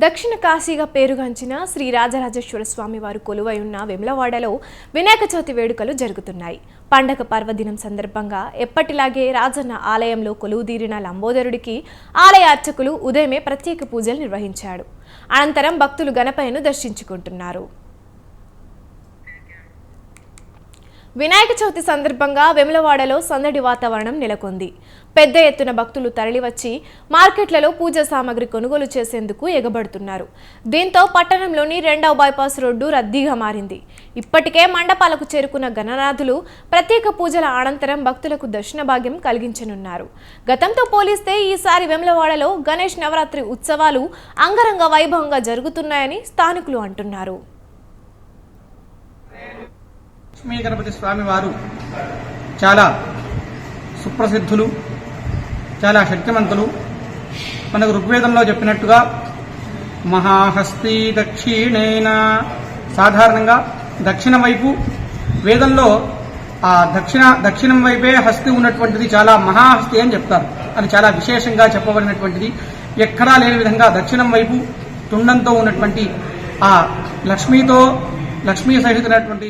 దక్షిణ కాశీగా పేరుగాంచిన శ్రీ రాజరాజేశ్వర స్వామి వారు కొలువై ఉన్న వెమ్లవాడలో వినాయక చవితి వేడుకలు జరుగుతున్నాయి. పండగ పర్వదినం సందర్భంగా ఎప్పటిలాగే రాజన్న ఆలయంలో కొలువుదీరిన లంబోదరుడికి ఆలయ అర్చకులు ఉదయమే ప్రత్యేక పూజలు నిర్వహించాడు. అనంతరం భక్తులు గణపయ్యను దర్శించుకుంటున్నారు. వినాయక చవితి సందర్భంగా వెమ్లవాడలో సందడి వాతావరణం నెలకొంది. పెద్ద ఎత్తున భక్తులు తరలివచ్చి మార్కెట్లలో పూజా సామాగ్రి కొనుగోలు చేసేందుకు ఎగబడుతున్నారు. దీంతో పట్టణంలోని 2వ బైపాస్ రోడ్డు రద్దీగా మారింది. ఇప్పటికే మండపాలకు చేరుకున్న గణనాథులు ప్రత్యేక పూజల అనంతరం భక్తులకు దర్శన భాగ్యం కలిగించనున్నారు. గతంతో పోలిస్తే ఈసారి వెమ్లవాడలో గణేష్ నవరాత్రి ఉత్సవాలు అంగరంగ వైభవంగా జరుగుతున్నాయని స్థానికులు అంటున్నారు. లక్ష్మీ గణపతి స్వామి వారు చాలా సుప్రసిద్ధులు, చాలా శక్తిమంతులు. మనకు ఋగ్వేదంలో చెప్పినట్టుగా మహాహస్తి దక్షిణేన, సాధారణంగా దక్షిణం వైపు వేదంలో ఆ దక్షిణం వైపే హస్తి ఉన్నటువంటిది చాలా మహాహస్తి అని చెప్తారు. అది చాలా విశేషంగా చెప్పబడినటువంటిది. ఎక్కడా లేని విధంగా దక్షిణం వైపు తుండంతో ఉన్నటువంటి ఆ లక్ష్మీ సహితమైనటువంటి